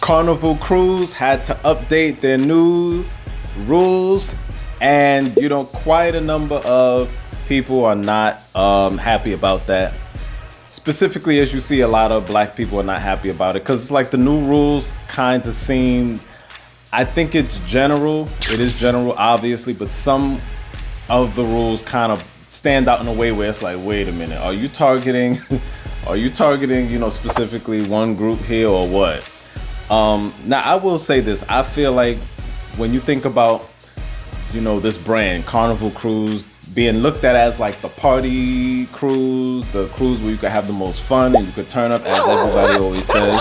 Carnival Cruise had to update their new rules, and quite a number of people are not happy about that. Specifically, as you see, a lot of black people are not happy about it because it's like the new rules kind of seem, I think it's general. It is general, obviously, but some of the rules kind of stand out in a way where it's like, wait a minute, are you targeting specifically one group here or what? Now I will say this, I feel like when you think about this brand, Carnival Cruise, being looked at as like the party cruise, the cruise where you could have the most fun and you could turn up, as everybody always says.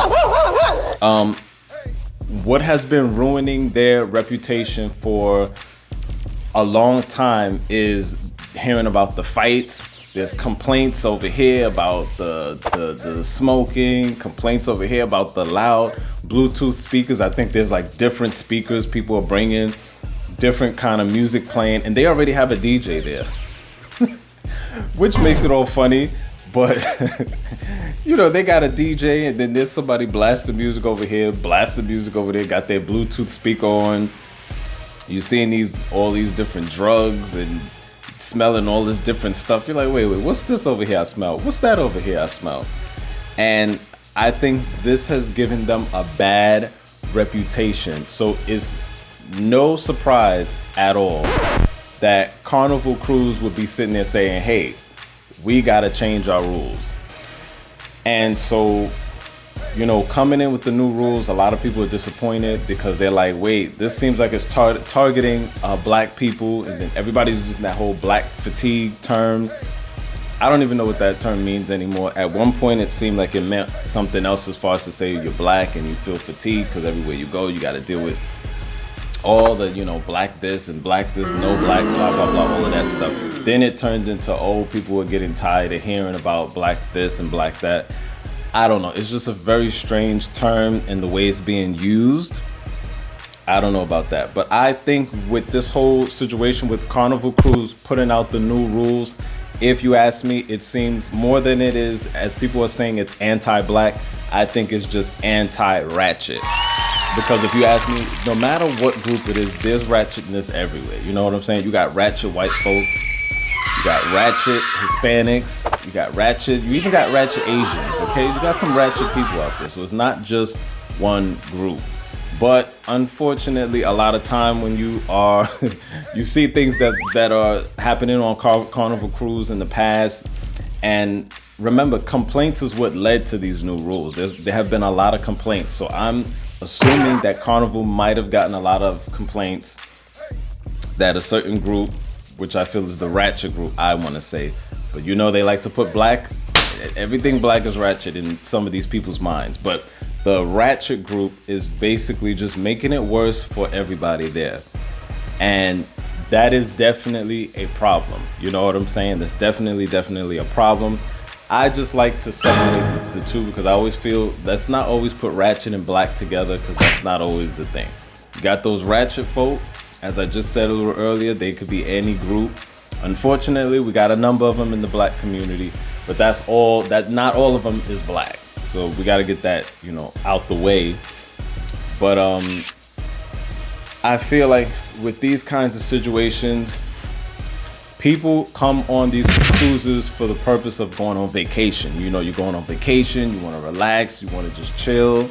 What has been ruining their reputation for a long time is hearing about the fights. There's complaints over here about the smoking, complaints over here about the loud Bluetooth speakers. I think there's like different speakers people are bringing, different kind of music playing, and they already have a DJ there, which makes it all funny. But they got a DJ, and then there's somebody blast the music over here, blast the music over there, got their Bluetooth speaker on. You're seeing all these different drugs and smelling all this different stuff. You're like, wait, what's this over here I smell? What's that over here I smell? And I think this has given them a bad reputation. So it's no surprise at all that Carnival Cruise would be sitting there saying, hey, we gotta change our rules. And so, coming in with the new rules, a lot of people are disappointed because they're like, wait, this seems like it's targeting black people, and then everybody's using that whole black fatigue term. I don't even know what that term means anymore. At one point, it seemed like it meant something else as far as to say you're black and you feel fatigued because everywhere you go, you got to deal with all the, black this and black this, no black, blah, blah, blah, all of that stuff. Then it turned into, people are getting tired of hearing about black this and black that. I don't know. It's just a very strange term and the way it's being used. I don't know about that. But I think with this whole situation with Carnival Cruise putting out the new rules, if you ask me, it seems more than it is, as people are saying, it's anti-black. I think it's just anti-ratchet. Because if you ask me, no matter what group it is, there's ratchetness everywhere. You know what I'm saying? You got ratchet white folk. You got ratchet Hispanics, you even got ratchet Asians, okay? You got some ratchet people out there, so it's not just one group. But unfortunately, a lot of time when you see things that are happening on Carnival Cruise in the past, and remember, complaints is what led to these new rules. There have been a lot of complaints, so I'm assuming that Carnival might have gotten a lot of complaints that a certain group, which I feel is the ratchet group, I want to say. But they like to put black, everything black is ratchet in some of these people's minds. But the ratchet group is basically just making it worse for everybody there. And that is definitely a problem. You know what I'm saying? That's definitely a problem. I just like to separate the two because I always feel let's not always put ratchet and black together because that's not always the thing. You got those ratchet folk. As I just said a little earlier, they could be any group. Unfortunately, we got a number of them in the black community, but not all of them is black. So we got to get that, out the way. But I feel like with these kinds of situations, people come on these cruises for the purpose of going on vacation. You're going on vacation, you want to relax, you want to just chill.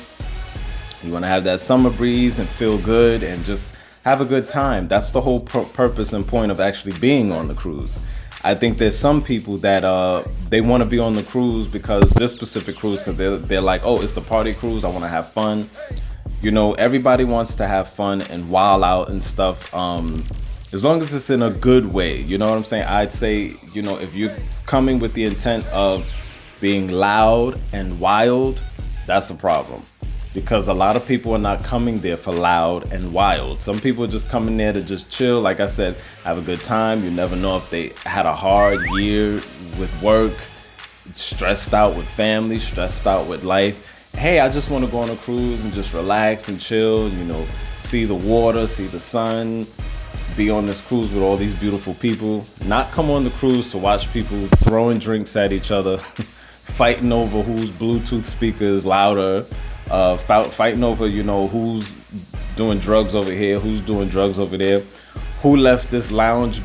You want to have that summer breeze and feel good and just have a good time. That's the whole purpose and point of actually being on the cruise. I think there's some people that they want to be on the cruise because this specific cruise, because they're like, oh, it's the party cruise, I want to have fun. Everybody wants to have fun and wild out and stuff. As long as it's in a good way, you know what I'm saying? I'd say, if you're coming with the intent of being loud and wild, that's a problem. Because a lot of people are not coming there for loud and wild. Some people are just coming there to just chill. Like I said, have a good time. You never know if they had a hard year with work, stressed out with family, stressed out with life. Hey, I just want to go on a cruise and just relax and chill, see the water, see the sun, be on this cruise with all these beautiful people. Not come on the cruise to watch people throwing drinks at each other, fighting over whose Bluetooth speaker is louder, fighting over, you know, who's doing drugs over here, who's doing drugs over there, who left this lounge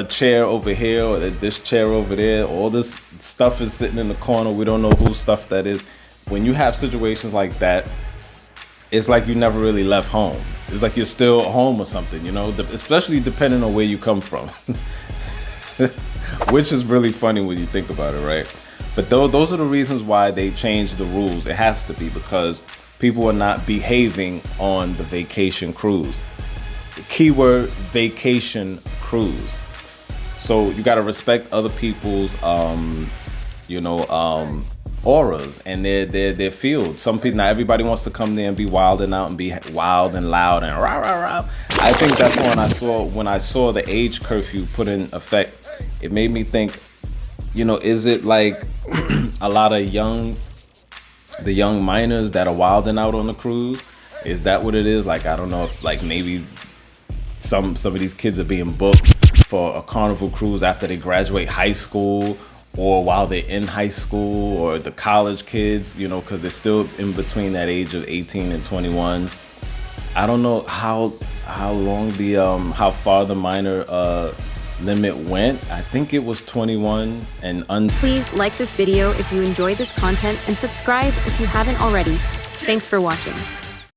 chair over here or this chair over there. All this stuff is sitting in the corner. We don't know whose stuff that is. When you have situations like that, it's like you never really left home. It's like you're still home or something, you know, especially depending on where you come from. Which is really funny when you think about it, right? But those are the reasons why they changed the rules. It has to be because people are not behaving on the vacation cruise. The keyword vacation cruise. So you gotta respect other people's, auras and their field. Some people, not everybody wants to come there and be wild and out and be wild and loud and rah rah rah. I think that's when I saw the age curfew put in effect. It made me think, you know, is it like a lot of the young minors that are wilding out on the cruise? Is that what it is? Like, I don't know if like maybe some of these kids are being booked for a Carnival Cruise after they graduate high school, or while they're in high school, or the college kids, you know, because they're still in between that age of 18 and 21. I don't know how long how far the minor limit went. I think it was 21 and Please like this video if you enjoyed this content and subscribe if you haven't already. Thanks for watching.